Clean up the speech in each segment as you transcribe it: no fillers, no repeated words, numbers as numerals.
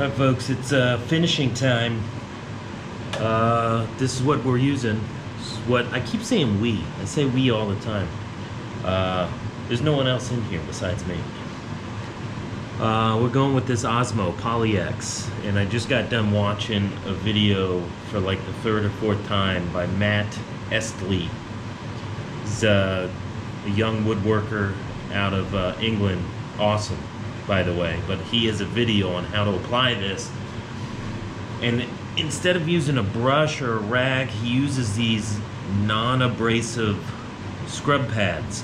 Alright folks, it's finishing time. This is what we're using. This is what I keep saying we. I say we all the time. There's no one else in here besides me. We're going with this Osmo PolyX, and I just got done watching a video for like the third or fourth time by Matt Estley. He's a young woodworker out of England. Awesome, by the way, but he has a video on how to apply this, and instead of using a brush or a rag, he uses these non-abrasive scrub pads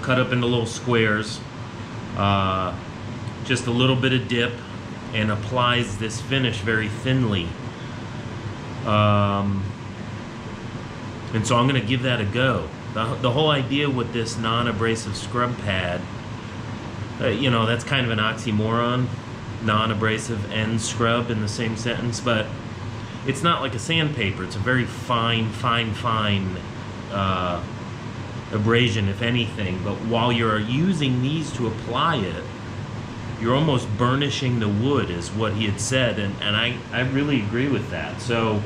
cut up into little squares, just a little bit of dip, and applies this finish very thinly. And so I'm going to give that a go. The whole idea with this non-abrasive scrub pad, you know, that's kind of an oxymoron, non-abrasive and scrub in the same sentence, but it's not like a sandpaper. It's a very fine abrasion, if anything. But while you're using these to apply it, you're almost burnishing the wood, is what he had said, and I really agree with that. So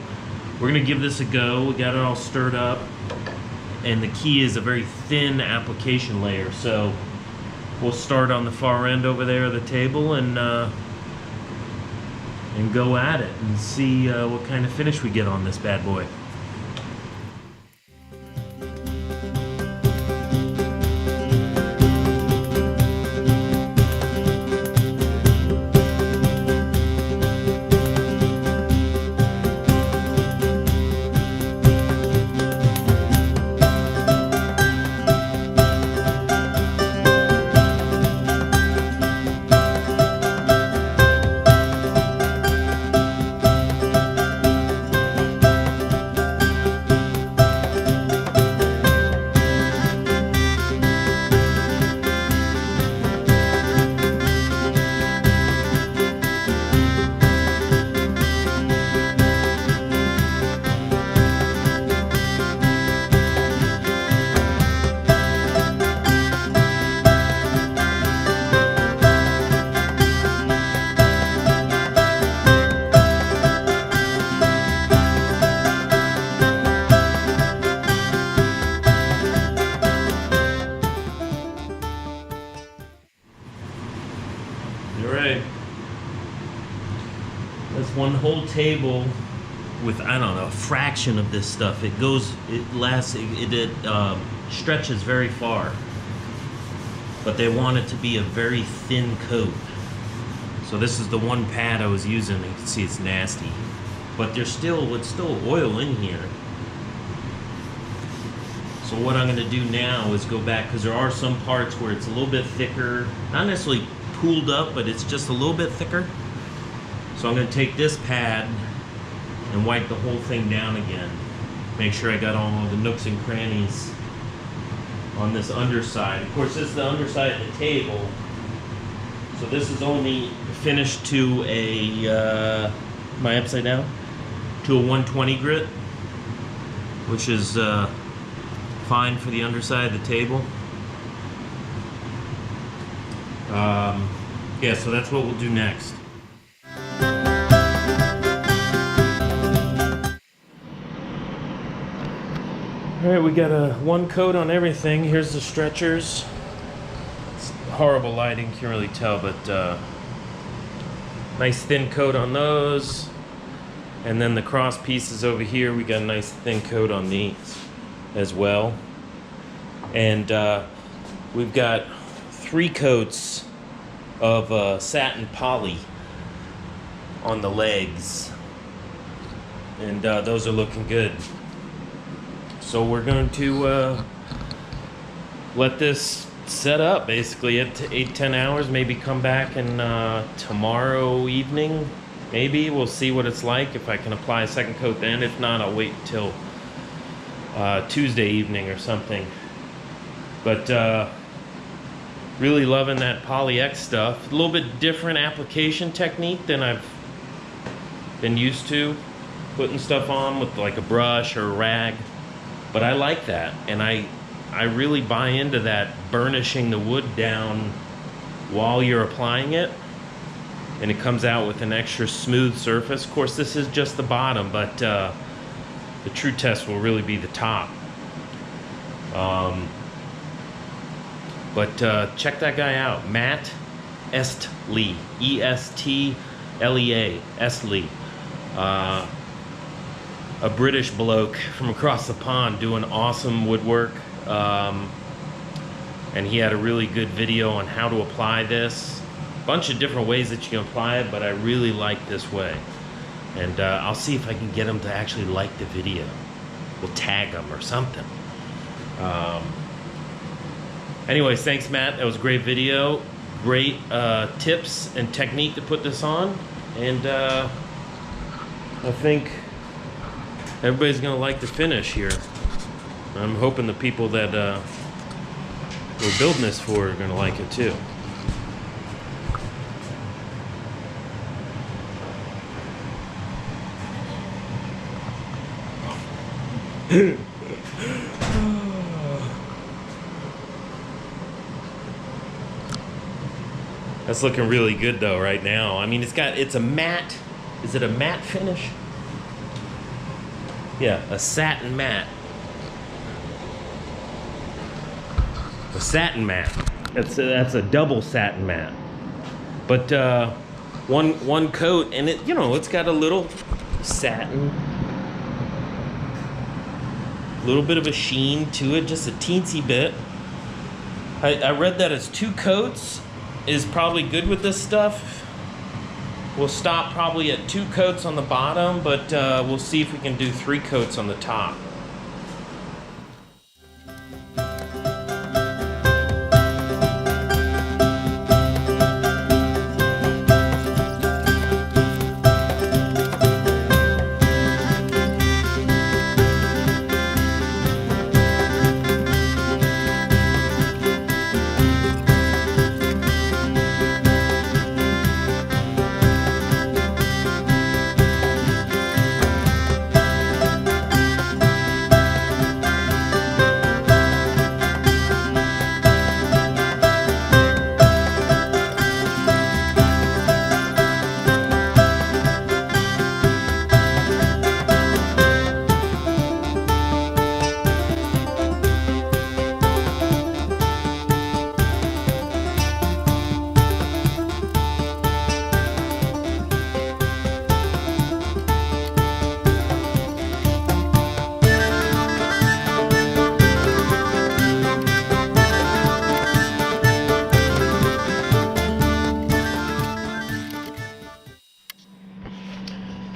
we're gonna give this a go. We got it all stirred up, and the key is a very thin application layer. So we'll start on the far end over there of the table and go at it and see what kind of finish we get on this bad boy. Alright, that's one whole table with, I don't know, a fraction of this stuff. It stretches very far, but they want it to be a very thin coat. So this is the one pad I was using. You can see it's nasty, but it's still oil in here. So what I'm going to do now is go back, because there are some parts where it's a little bit thicker, not necessarily pooled up, but it's just a little bit thicker. So I'm going to take this pad and wipe the whole thing down again. Make sure I got all the nooks and crannies on this underside. Of course, this is the underside of the table, so this is only finished to a, am I upside down? To a 120 grit, which is fine for the underside of the table. Yeah, so that's what we'll do next. Alright, we got a one coat on everything. Here's the stretchers. It's horrible lighting, can't really tell, but nice thin coat on those. And then the cross pieces over here, we got a nice thin coat on these as well. And we've got 3 coats of satin poly on the legs, and those are looking good. So we're going to let this set up basically at 8-10 hours, maybe come back and tomorrow evening, maybe we'll see what it's like, if I can apply a second coat then. If not, I'll wait until Tuesday evening or something. But really loving that PolyX stuff. A little bit different application technique than I've been used to, putting stuff on with like a brush or a rag. But I like that, and I really buy into that burnishing the wood down while you're applying it. and it comes out with an extra smooth surface. Of course, this is just the bottom, but the true test will really be the top. But check that guy out, Matt Estlea, E-S-T-L-E-A, Estlea. A British bloke from across the pond doing awesome woodwork. And he had a really good video on how to apply this. Bunch of different ways that you can apply it, but I really like this way. And I'll see if I can get him to actually like the video. We'll tag him or something. Anyways, thanks Matt, that was a great video. Great tips and technique to put this on. And I think everybody's gonna like the finish here. I'm hoping the people that we're building this for are gonna like it too. That's looking really good though right now. I mean, it's a matte, is it a matte finish? Yeah, a satin matte. A satin matte. That's a double satin matte. But one coat, and it, you know, it's got a little satin, a little bit of a sheen to it, just a teensy bit. I read that as 2 coats is probably good with this stuff. We'll stop probably at 2 coats on the bottom, but we'll see if we can do 3 coats on the top.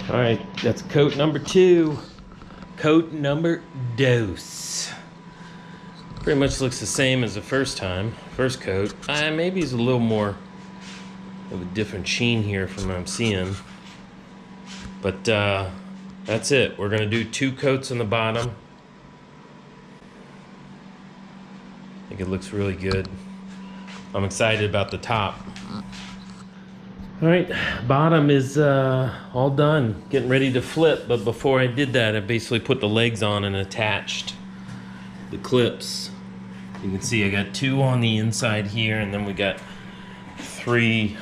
All right, that's coat number 2. Coat number dos. Pretty much looks the same as the first coat. Maybe it's a little more of a different sheen here from what I'm seeing. But that's it. We're gonna do 2 coats on the bottom. I think it looks really good. I'm excited about the top. All right, bottom is all done, getting ready to flip, but before I did that, I basically put the legs on and attached the clips. You can see I got 2 on the inside here, and then we got 3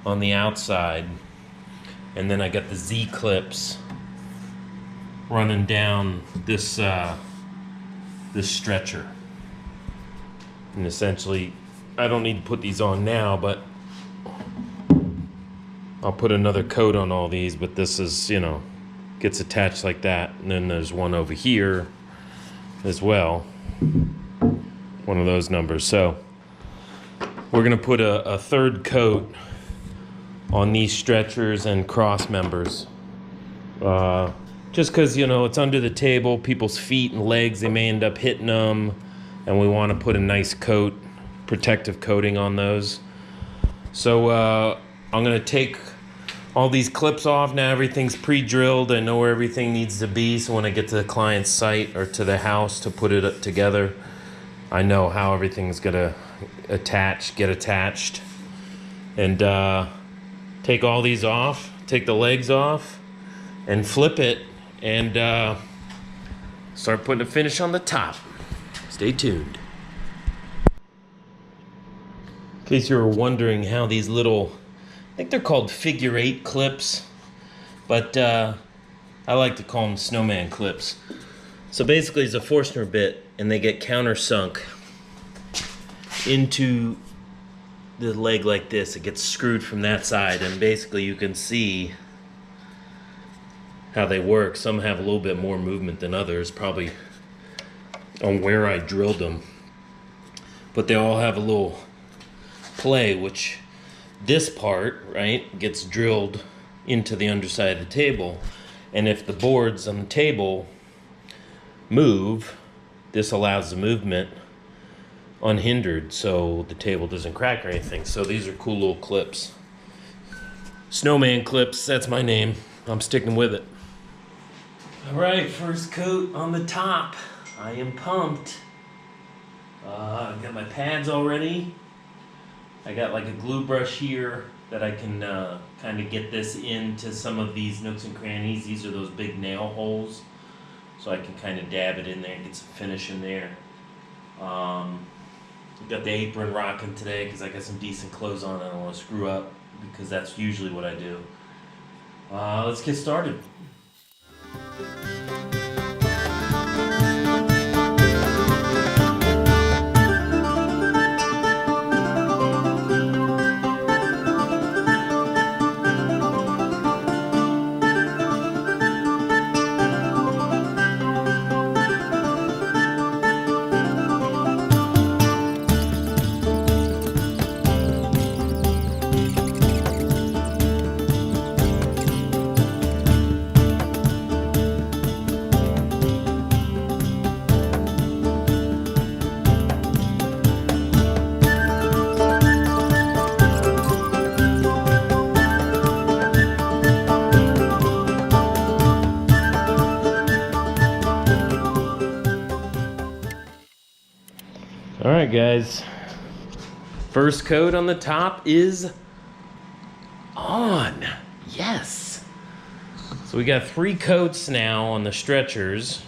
on the outside. And then I got the Z clips running down this this stretcher. And essentially, I don't need to put these on now, but I'll put another coat on all these, but this is, you know, gets attached like that. And then there's one over here as well. One of those numbers. So we're gonna put a 3rd coat on these stretchers and cross members. Just cause, you know, it's under the table, people's feet and legs, they may end up hitting them. And we wanna put a nice coat, protective coating on those. So I'm gonna take all these clips off. Now everything's pre-drilled. I know where everything needs to be, so when I get to the client's site or to the house to put it together, I know how everything's gonna get attached. And take all these off, take the legs off, and flip it, and start putting a finish on the top. Stay tuned. In case you were wondering how these little I think they're called figure 8 clips, but I like to call them snowman clips. So basically it's a Forstner bit, and they get countersunk into the leg like this. It gets screwed from that side, and basically you can see how they work. Some have a little bit more movement than others, probably on where I drilled them, but they all have a little play, which this part, right, gets drilled into the underside of the table, and if the boards on the table move, this allows the movement unhindered, so the table doesn't crack or anything. So these are cool little clips. Snowman clips, that's my name. I'm sticking with it. All right, first coat on the top. I am pumped. I've got my pads already. I got like a glue brush here that I can kind of get this into some of these nooks and crannies. These are those big nail holes, so I can kind of dab it in there and get some finish in there. Got the apron rocking today because I got some decent clothes on. I don't want to screw up because that's usually what I do. Let's get started. All right, guys. First coat on the top is on. Yes. So we got 3 coats now on the stretchers,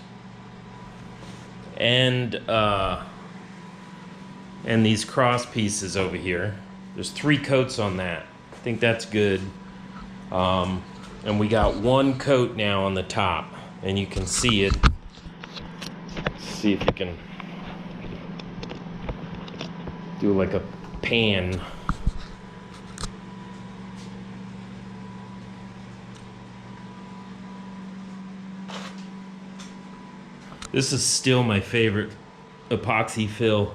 and these cross pieces over here. There's 3 coats on that. I think that's good. And we got 1 coat now on the top, and you can see it. Let's see if you can do like a pan. This is still my favorite epoxy fill.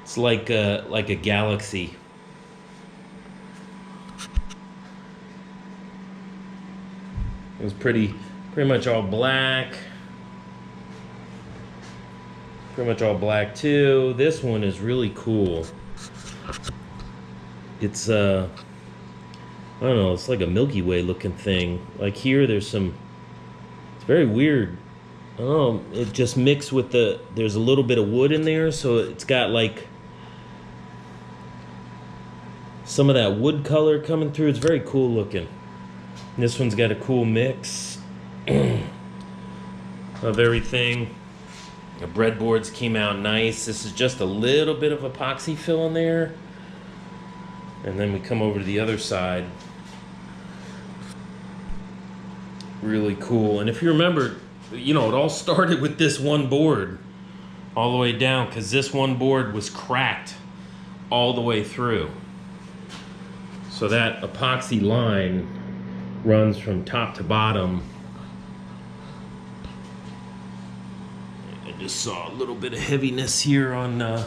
It's like a galaxy. It was pretty much all black. Pretty much all black too. This one is really cool. It's I don't know, it's like a Milky Way looking thing. Like here there's some, it's very weird. I don't know, it just mixed with there's a little bit of wood in there, so it's got like some of that wood color coming through. It's very cool looking. And this one's got a cool mix of everything. The breadboards came out nice. This is just a little bit of epoxy fill in there. And then we come over to the other side. Really cool. And if you remember, you know, it all started with this one board all the way down, because this one board was cracked all the way through. So that epoxy line runs from top to bottom. Just saw a little bit of heaviness here on I'm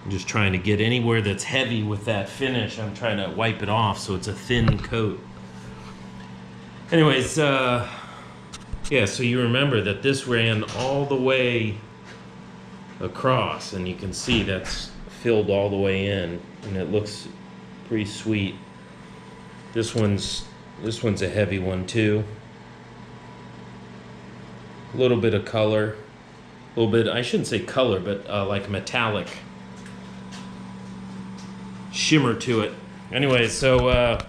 just trying to get anywhere that's heavy with that finish. I'm trying to wipe it off so it's a thin coat. Anyways, yeah, so you remember that this ran all the way across, and you can see that's filled all the way in, and it looks pretty sweet. This one's a heavy one too. A little bit of color, a little bit, I shouldn't say color, but like metallic shimmer to it. Anyway, so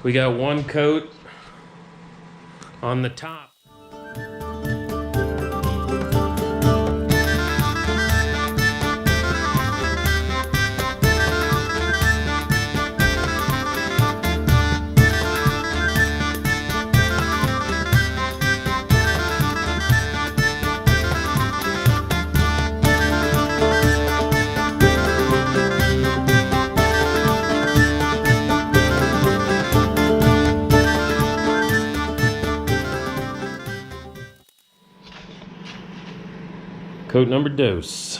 we got 1 coat on the top. Coat number dos.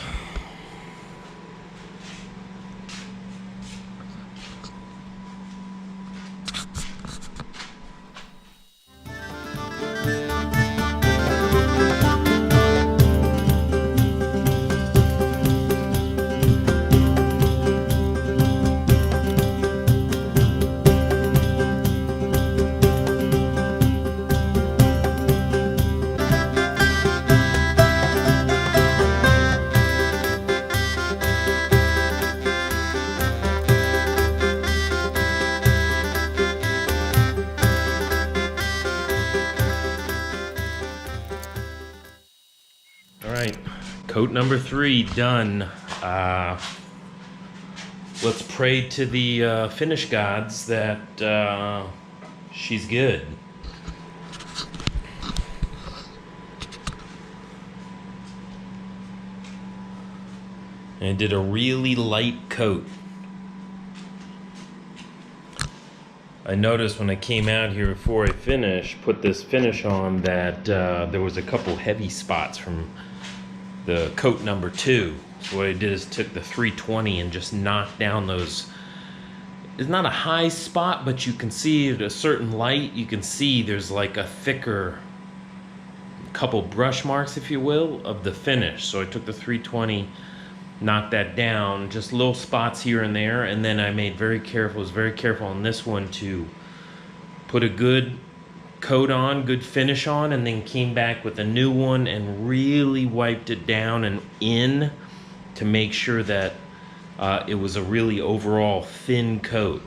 Alright, coat number 3 done. Let's pray to the finish gods that she's good. And I did a really light coat. I noticed when I came out here before I put this finish on, that there was a couple heavy spots from the coat number 2. So what I did is took the 320 and just knocked down those. It's not a high spot, but you can see at a certain light, you can see there's like a thicker couple brush marks, if you will, of the finish. So I took the 320, knocked that down, just little spots here and there, and then I was very careful on this one to put a good coat on, good finish on, and then came back with a new one and really wiped it down and in to make sure that it was a really overall thin coat.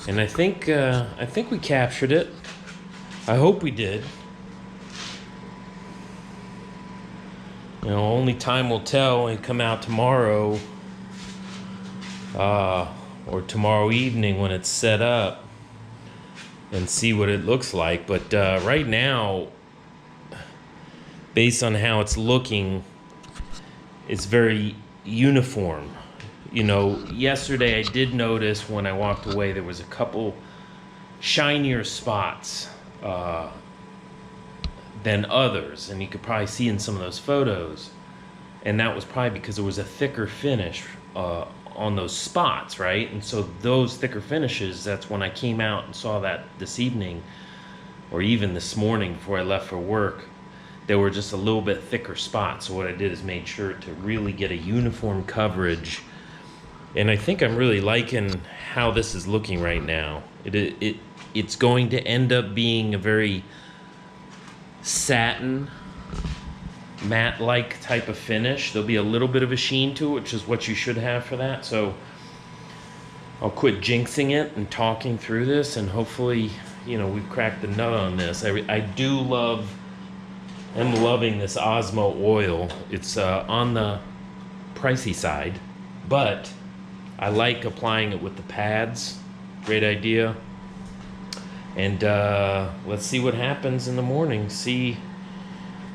And I think we captured it. I hope we did. You know, only time will tell when we come out tomorrow, or tomorrow evening when it's set up, and see what it looks like. But right now, based on how it's looking, it's very uniform. You know, yesterday I did notice when I walked away there was a couple shinier spots than others, and you could probably see in some of those photos, and that was probably because there was a thicker finish on those spots, right? And so those thicker finishes, that's when I came out and saw that this evening, or even this morning before I left for work, there were just a little bit thicker spots. So what I did is made sure to really get a uniform coverage, and I think I'm really liking how this is looking right now. It's going to end up being a very satin, matte-like type of finish. There'll be a little bit of a sheen to it, which is what you should have for that. So I'll quit jinxing it and talking through this, and hopefully, you know, we've cracked the nut on this. I do love, I'm loving this Osmo oil. It's on the pricey side, but I like applying it with the pads. Great idea. And let's see what happens in the morning, see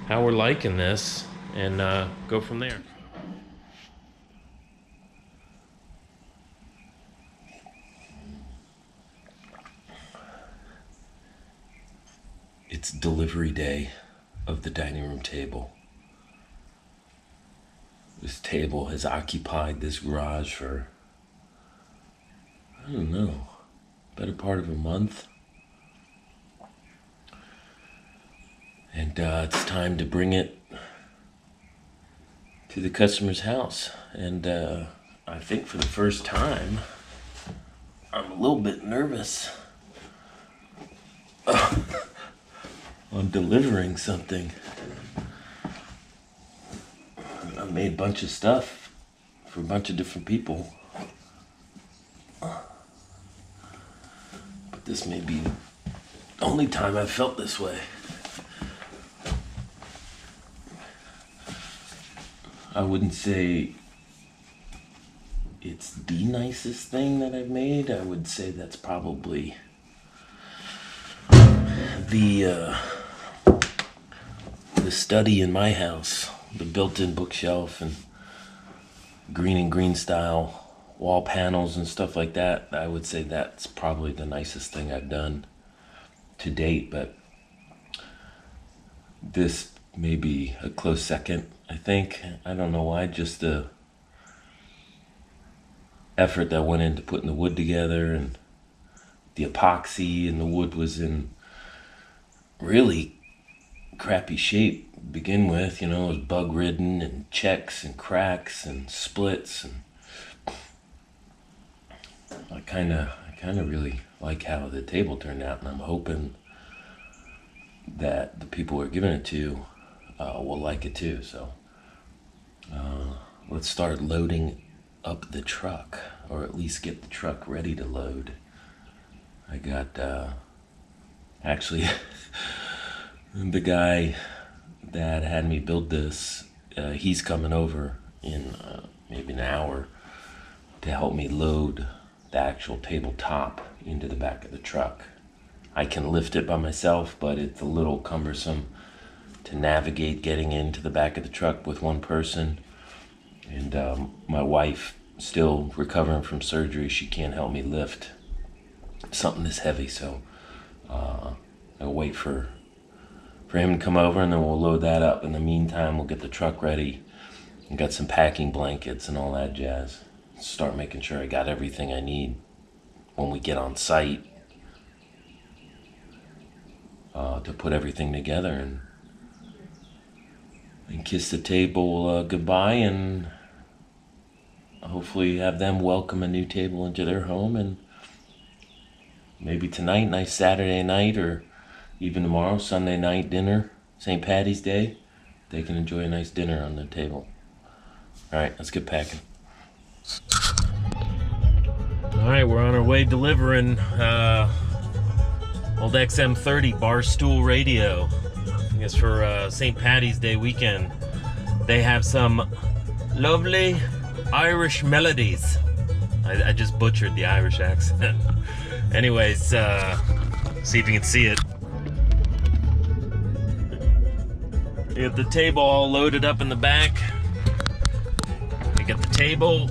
how we're liking this, and go from there. It's delivery day of the dining room table. This table has occupied this garage for, I don't know, better part of a month. And it's time to bring it to the customer's house. And I think for the first time, I'm a little bit nervous on delivering something. I made a bunch of stuff for a bunch of different people, but this may be only time I've felt this way. I wouldn't say it's the nicest thing that I've made. I would say that's probably the study in my house, the built-in bookshelf and green style wall panels and stuff like that. I would say that's probably the nicest thing I've done to date, but this may be a close second, I think. I don't know why, just the effort that went into putting the wood together and the epoxy, and the wood was in really crappy shape to begin with. You know, it was bug ridden and checks and cracks and splits, and I kind of really like how the table turned out, and I'm hoping that the people we're giving it to will like it too. So let's start loading up the truck, or at least get the truck ready to load. I got actually the guy that had me build this, he's coming over in maybe an hour to help me load the actual tabletop into the back of the truck. I can lift it by myself, but it's a little cumbersome to navigate getting into the back of the truck with one person. And my wife, still recovering from surgery, she can't help me lift something this heavy, so I'll wait for him to come over, and then we'll load that up. In the meantime, we'll get the truck ready and got some packing blankets and all that jazz. Start making sure I got everything I need when we get on site to put everything together, and kiss the table goodbye, and hopefully have them welcome a new table into their home. And maybe tonight, nice Saturday night, or even tomorrow, Sunday night dinner, St. Patty's Day, they can enjoy a nice dinner on the table. All right, let's get packing. All right, we're on our way delivering old XM30 Barstool radio. I guess for St. Patty's Day weekend, they have some lovely Irish melodies. I just butchered the Irish accent. Anyways, see if you can see it. You got the table all loaded up in the back. You got the table,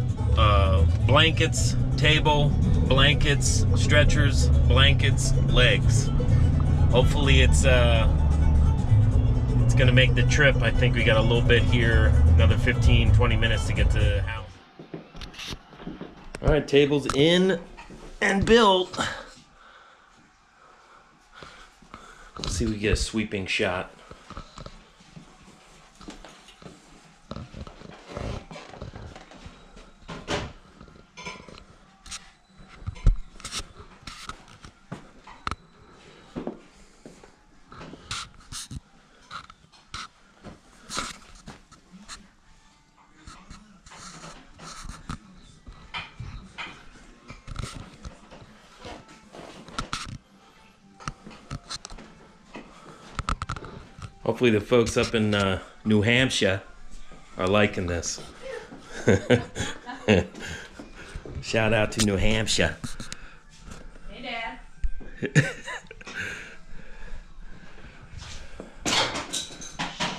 blankets, table, blankets, stretchers, blankets, legs. Hopefully it's gonna make the trip. I think we got a little bit here, another 15-20 minutes to get to the house. All right, table's in and built. Let's see if we get a sweeping shot. Hopefully the folks up in New Hampshire are liking this. Shout out to New Hampshire. Hey, Dad.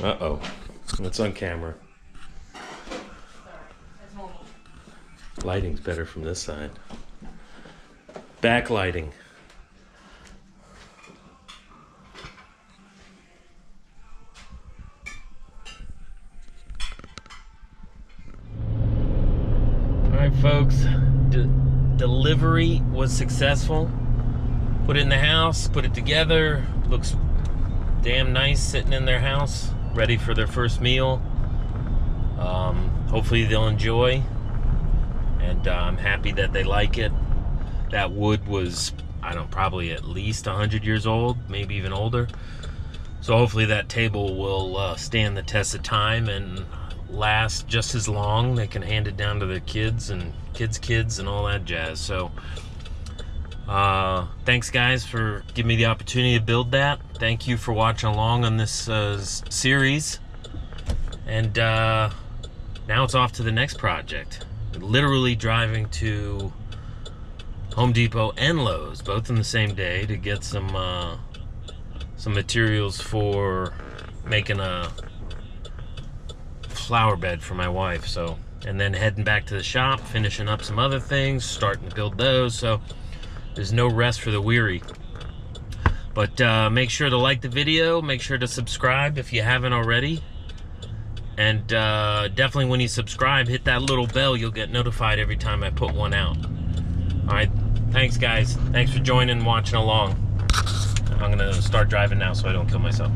Uh-oh. What's on camera? Sorry, that's normal. Lighting's better from this side. Backlighting. Folks, delivery was successful. Put it in the house, put it together. Looks damn nice sitting in their house, ready for their first meal. Hopefully they'll enjoy, and I'm happy that they like it. That wood was, I don't know, probably at least 100 years old, maybe even older. So hopefully that table will stand the test of time and last just as long. They can hand it down to their kids and kids' kids and all that jazz. So Thanks guys for giving me the opportunity to build that. Thank you for watching along on this series. And now it's off to the next project. Literally driving to Home Depot and Lowe's, both in the same day, to get some materials for making a flower bed for my wife. So, and then heading back to the shop, finishing up some other things, starting to build those. So there's no rest for the weary. But make sure to like the video, make sure to subscribe if you haven't already. And definitely when you subscribe, hit that little bell. You'll get notified every time I put one out. Alright, thanks guys. Thanks for joining and watching along. I'm gonna start driving now so I don't kill myself.